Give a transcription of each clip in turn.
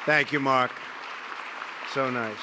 Thank you, Mark. So nice.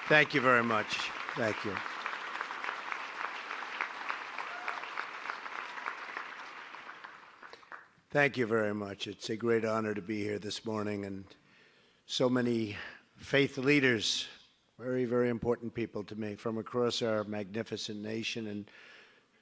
Thank you very much. Thank you. Thank you very much. It's a great honor to be here this morning, and so many faith leaders, very, very important people to me from across our magnificent nation, and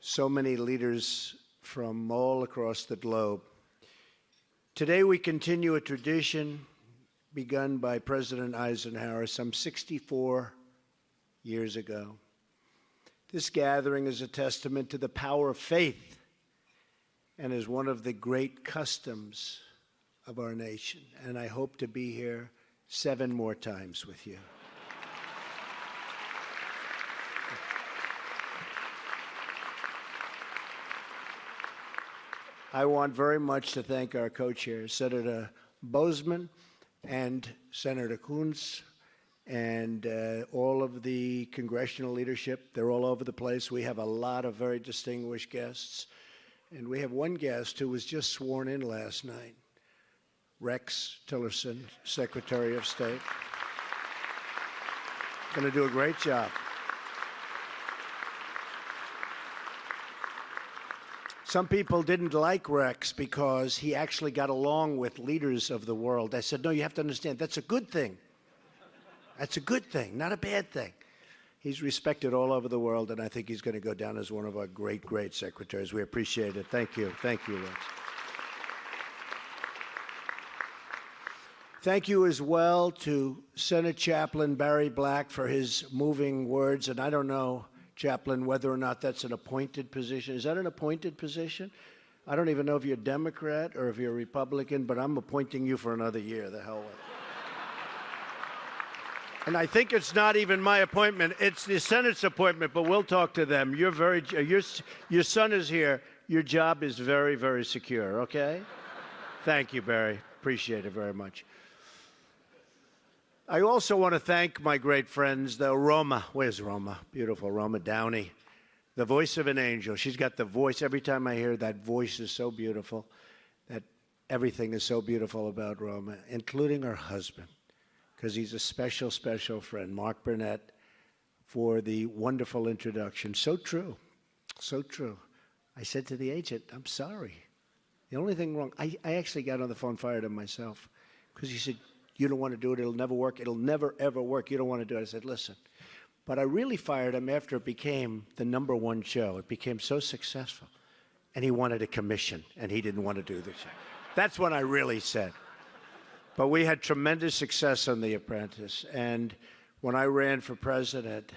so many leaders from all across the globe. Today we continue a tradition begun by President Eisenhower some 64 years ago. This gathering is a testament to the power of faith and is one of the great customs of our nation. And I hope to be here 7 more times with you. I want very much to thank our co-chairs, Senator Bozeman and Senator Coons, and all of the congressional leadership. They're all over the place. We have a lot of very distinguished guests. And we have one guest who was just sworn in last night, Rex Tillerson, Secretary of State. Going to do a great job. Some people didn't like Rex because he actually got along with leaders of the world. I said, no, you have to understand, that's a good thing. That's a good thing, not a bad thing. He's respected all over the world, and I think he's going to go down as one of our great, great secretaries. We appreciate it. Thank you. Thank you, Rex. Thank you as well to Senate Chaplain Barry Black for his moving words. And I don't know, Chaplain, whether or not that's an appointed position. Is that an appointed position? I don't even know if you're a Democrat or if you're a Republican, but I'm appointing you for another year. The hell with it. And I think it's not even my appointment. It's the Senate's appointment, but we'll talk to them. Your son is here. Your job is very, very secure, okay? Thank you, Barry. Appreciate it very much. I also want to thank my great friends, the Roma. Where's Roma? Beautiful Roma Downey, the voice of an angel. She's got the voice. Every time I hear that voice is so beautiful, that everything is so beautiful about Roma, including her husband, because he's a special, special friend, Mark Burnett, for the wonderful introduction. So true. So true. I said to the agent, I'm sorry. The only thing wrong, I actually got on the phone, fired him myself, because he said, you don't want to do it. It'll never work. It'll never, ever work. You don't want to do it. I said, listen. But I really fired him after it became the #1 show. It became so successful. And he wanted a commission, and he didn't want to do the show. That's when I really said. But we had tremendous success on The Apprentice. And when I ran for president,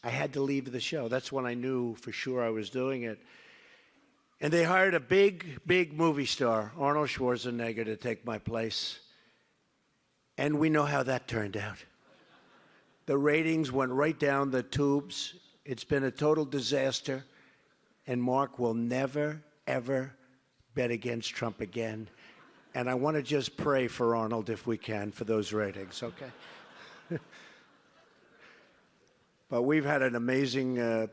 I had to leave the show. That's when I knew for sure I was doing it. And they hired a big, big movie star, Arnold Schwarzenegger, to take my place. And we know how that turned out. The ratings went right down the tubes. It's been a total disaster. And Mark will never, ever bet against Trump again. And I want to just pray for Arnold, if we can, for those ratings, okay? But we've had an amazing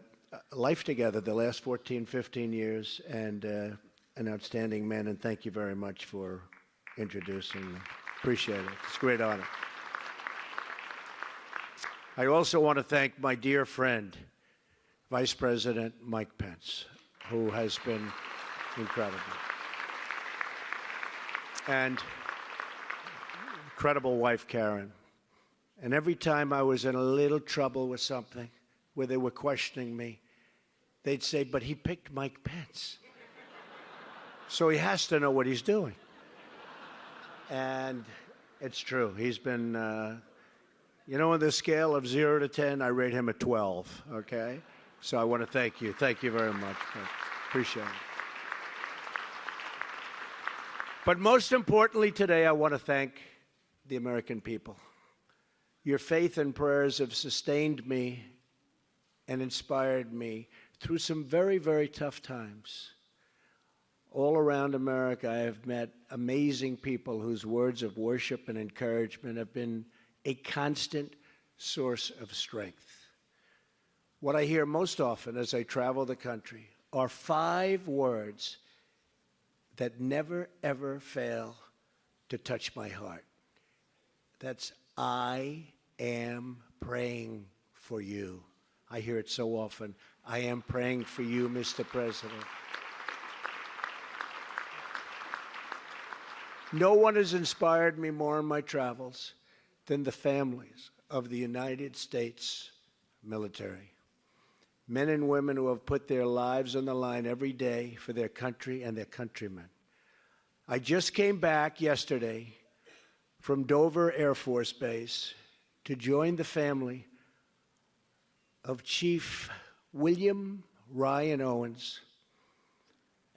life together the last 14, 15 years, and an outstanding man, and thank you very much for introducing me. Appreciate it. It's a great honor. I also want to thank my dear friend, Vice President Mike Pence, who has been incredible. And incredible wife, Karen. And every time I was in a little trouble with something, where they were questioning me, they'd say, but he picked Mike Pence. So he has to know what he's doing. And it's true. He's been, on the scale of 0 to 10, I rate him a 12, okay? So I want to thank you. Thank you very much. Appreciate it. But most importantly today, I want to thank the American people. Your faith and prayers have sustained me and inspired me through some very, very tough times. All around America, I have met amazing people whose words of worship and encouragement have been a constant source of strength. What I hear most often as I travel the country are 5 words that never, ever fail to touch my heart. That's, I am praying for you. I hear it so often. I am praying for you, Mr. President. No one has inspired me more in my travels than the families of the United States military. Men and women who have put their lives on the line every day for their country and their countrymen. I just came back yesterday from Dover Air Force Base to join the family of Chief William Ryan Owens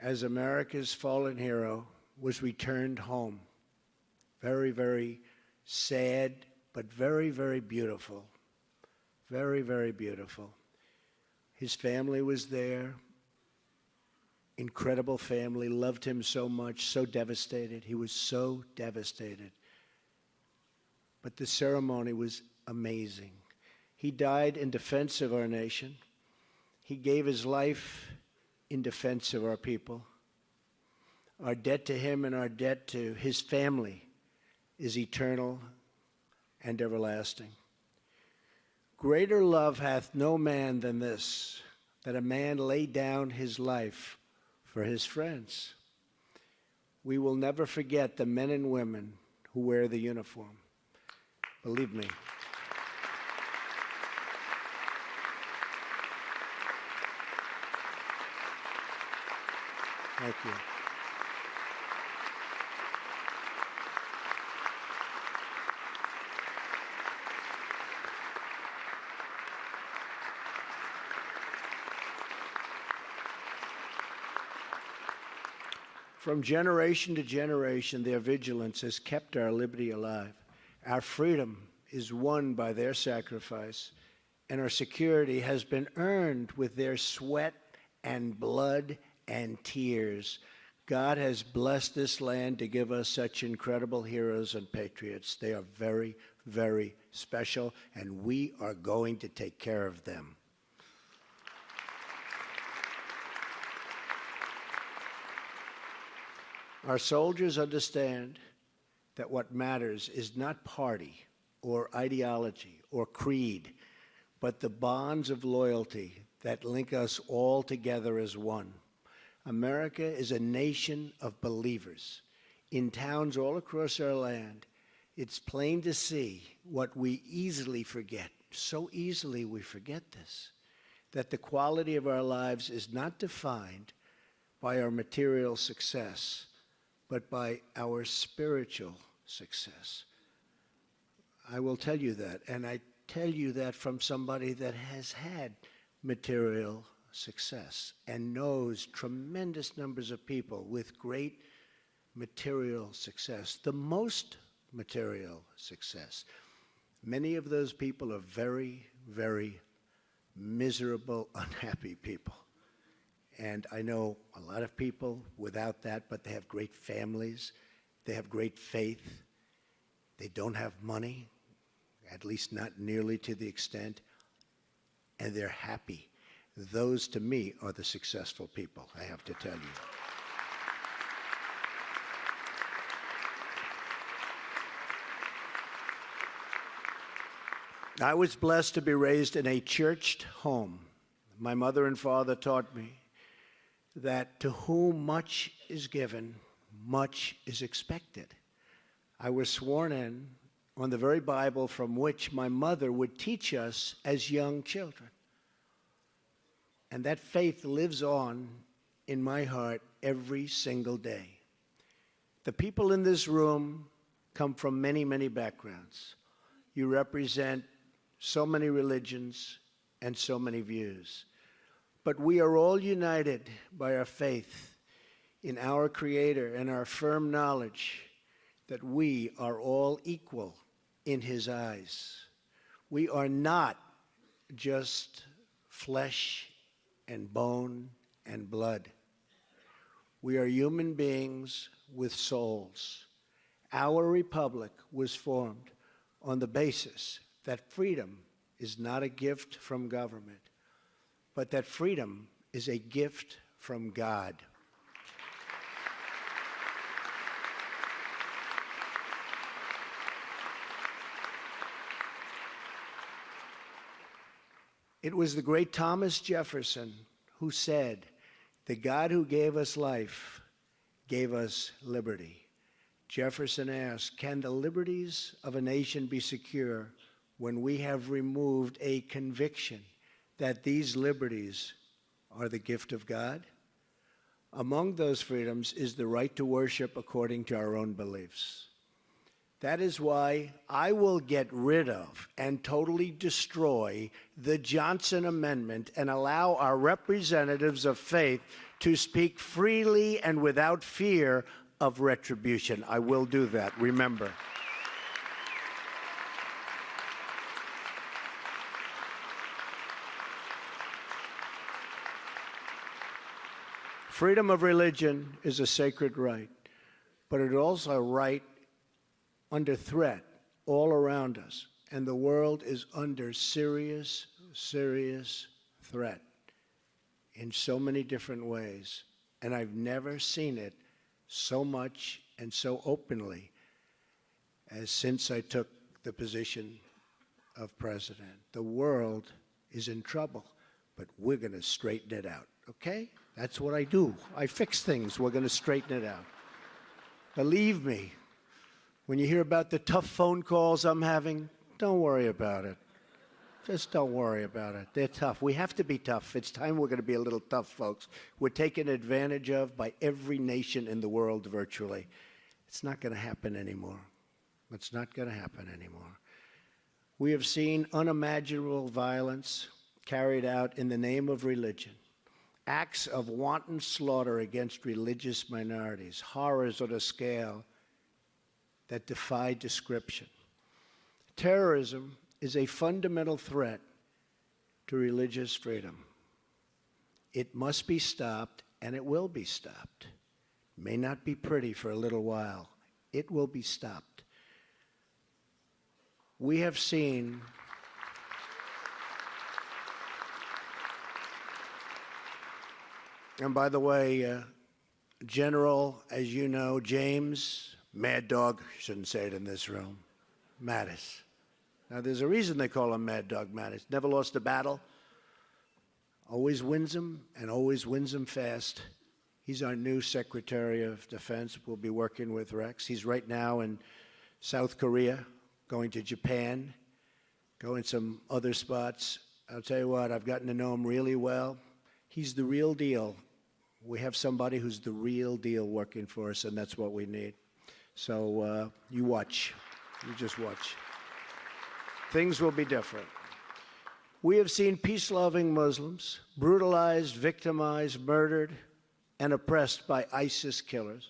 as America's fallen hero was returned home. Very, very sad, but very, very beautiful. Very, very beautiful. His family was there. Incredible family, loved him so much, so devastated. He was so devastated. But the ceremony was amazing. He died in defense of our nation. He gave his life in defense of our people. Our debt to him and our debt to his family is eternal and everlasting. Greater love hath no man than this, that a man lay down his life for his friends. We will never forget the men and women who wear the uniform. Believe me. Thank you. From generation to generation, their vigilance has kept our liberty alive. Our freedom is won by their sacrifice, and our security has been earned with their sweat and blood and tears. God has blessed this land to give us such incredible heroes and patriots. They are very, very special, and we are going to take care of them. Our soldiers understand that what matters is not party or ideology or creed, but the bonds of loyalty that link us all together as one. America is a nation of believers. In towns all across our land, it's plain to see what we easily forget. So easily we forget this, that the quality of our lives is not defined by our material success, but by our spiritual success. I will tell you that, and I tell you that from somebody that has had material success and knows tremendous numbers of people with great material success, the most material success. Many of those people are very, very miserable, unhappy people. And I know a lot of people without that, but they have great families, they have great faith, they don't have money, at least not nearly to the extent, and they're happy. Those, to me, are the successful people, I have to tell you. I was blessed to be raised in a churched home. My mother and father taught me that to whom much is given, much is expected. I was sworn in on the very Bible from which my mother would teach us as young children. And that faith lives on in my heart every single day. The people in this room come from many, many backgrounds. You represent so many religions and so many views. But we are all united by our faith in our Creator and our firm knowledge that we are all equal in His eyes. We are not just flesh and bone and blood. We are human beings with souls. Our republic was formed on the basis that freedom is not a gift from government, but that freedom is a gift from God. It was the great Thomas Jefferson who said, "The God who gave us life gave us liberty." Jefferson asked, can the liberties of a nation be secure when we have removed a conviction that these liberties are the gift of God? Among those freedoms is the right to worship according to our own beliefs. That is why I will get rid of and totally destroy the Johnson Amendment and allow our representatives of faith to speak freely and without fear of retribution. I will do that, remember. Freedom of religion is a sacred right, but it is also a right under threat all around us, and the world is under serious, serious threat in so many different ways, and I've never seen it so much and so openly as since I took the position of president. The world is in trouble, but we're going to straighten it out, okay? That's what I do. I fix things. We're going to straighten it out. Believe me, when you hear about the tough phone calls I'm having, don't worry about it. Just don't worry about it. They're tough. We have to be tough. It's time we're going to be a little tough, folks. We're taken advantage of by every nation in the world virtually. It's not going to happen anymore. It's not going to happen anymore. We have seen unimaginable violence carried out in the name of religion. Acts of wanton slaughter against religious minorities, horrors on a scale that defy description. Terrorism is a fundamental threat to religious freedom. It must be stopped, and it will be stopped. It may not be pretty for a little while. It will be stopped. We have seen and by the way, General, as you know, James Mad Dog, shouldn't say it in this room, Mattis. Now, there's a reason they call him Mad Dog Mattis. Never lost a battle, always wins them, and always wins them fast. He's our new Secretary of Defense. We'll be working with Rex. He's right now in South Korea, going to Japan, going some other spots. I'll tell you what, I've gotten to know him really well. He's the real deal. We have somebody who's the real deal working for us, and that's what we need. So you watch. You just watch. Things will be different. We have seen peace-loving Muslims brutalized, victimized, murdered, and oppressed by ISIS killers.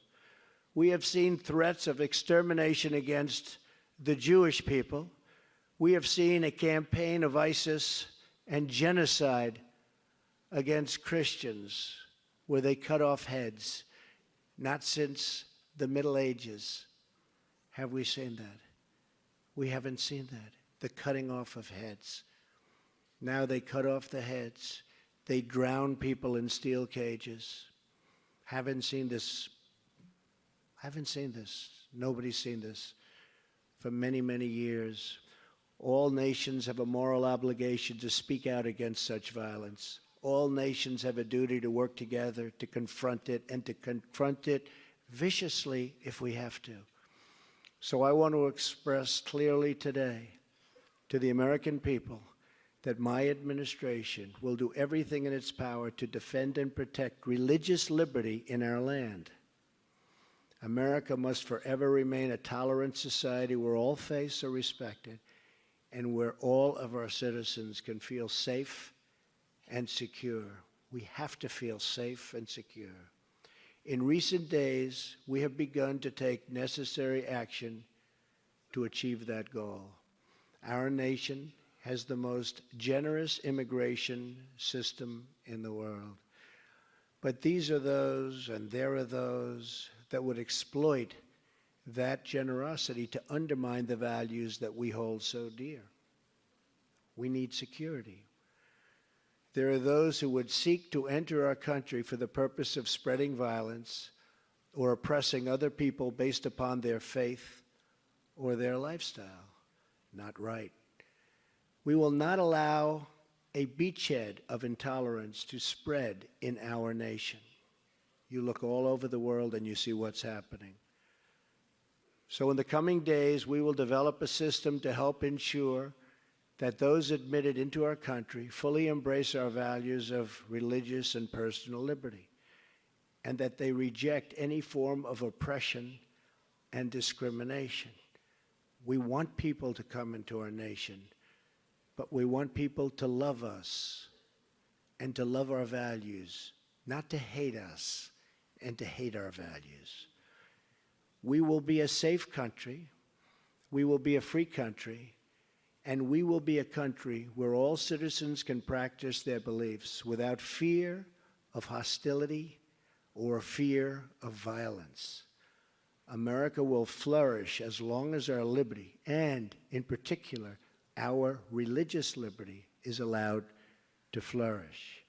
We have seen threats of extermination against the Jewish people. We have seen a campaign of ISIS and genocide against Christians where they cut off heads. Not since the Middle Ages have we seen that. We haven't seen that, the cutting off of heads. Now they cut off the heads. They drown people in steel cages. Haven't seen this. Haven't seen this. Nobody's seen this for many, many years. All nations have a moral obligation to speak out against such violence. All nations have a duty to work together to confront it, and to confront it viciously if we have to. So I want to express clearly today to the American people that my administration will do everything in its power to defend and protect religious liberty in our land. America must forever remain a tolerant society where all faiths are respected and where all of our citizens can feel safe and secure. We have to feel safe and secure. In recent days, we have begun to take necessary action to achieve that goal. Our nation has the most generous immigration system in the world. But these are those, and there are those, that would exploit that generosity to undermine the values that we hold so dear. We need security. There are those who would seek to enter our country for the purpose of spreading violence or oppressing other people based upon their faith or their lifestyle. Not right. We will not allow a beachhead of intolerance to spread in our nation. You look all over the world and you see what's happening. So in the coming days, we will develop a system to help ensure that those admitted into our country fully embrace our values of religious and personal liberty, and that they reject any form of oppression and discrimination. We want people to come into our nation, but we want people to love us and to love our values, not to hate us and to hate our values. We will be a safe country, we will be a free country, and we will be a country where all citizens can practice their beliefs without fear of hostility or fear of violence. America will flourish as long as our liberty, and in particular, our religious liberty, is allowed to flourish.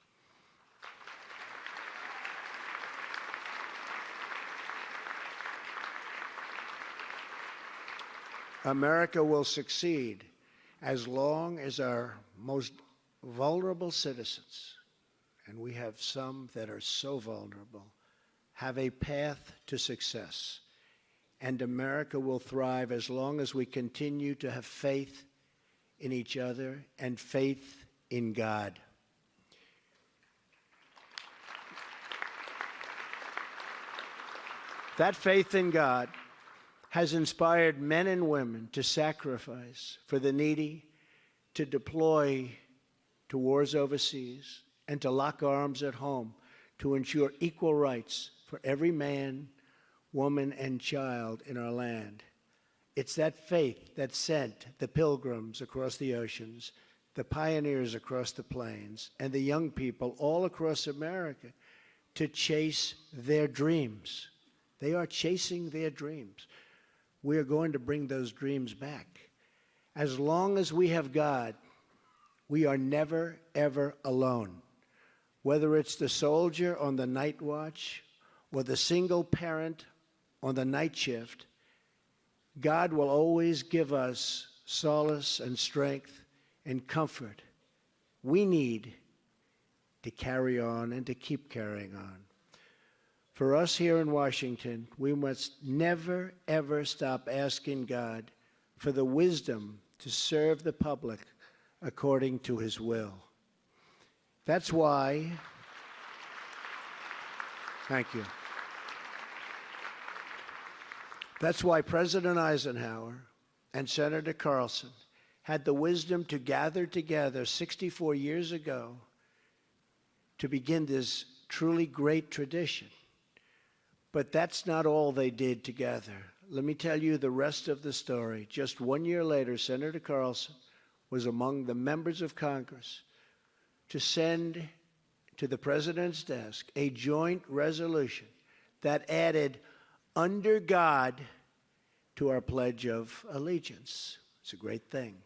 America will succeed as long as our most vulnerable citizens, and we have some that are so vulnerable, have a path to success. And America will thrive as long as we continue to have faith in each other and faith in God. That faith in God has inspired men and women to sacrifice for the needy, to deploy to wars overseas, and to lock arms at home to ensure equal rights for every man, woman, and child in our land. It's that faith that sent the pilgrims across the oceans, the pioneers across the plains, and the young people all across America to chase their dreams. They are chasing their dreams. We are going to bring those dreams back. As long as we have God, we are never, ever alone. Whether it's the soldier on the night watch or the single parent on the night shift, God will always give us solace and strength and comfort we need to carry on and to keep carrying on. For us here in Washington, we must never, ever stop asking God for the wisdom to serve the public according to His will. That's why, thank you. That's why President Eisenhower and Senator Carlson had the wisdom to gather together 64 years ago to begin this truly great tradition. But that's not all they did together. Let me tell you the rest of the story. Just 1 year later, Senator Carlson was among the members of Congress to send to the President's desk a joint resolution that added "under God" to our Pledge of Allegiance. It's a great thing.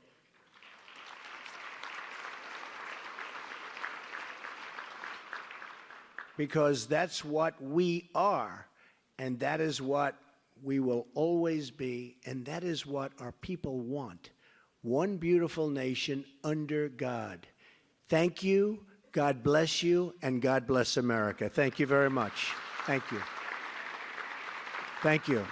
Because that's what we are, and that is what we will always be, and that is what our people want. One beautiful nation under God. Thank you, God bless you, and God bless America. Thank you very much. Thank you. Thank you.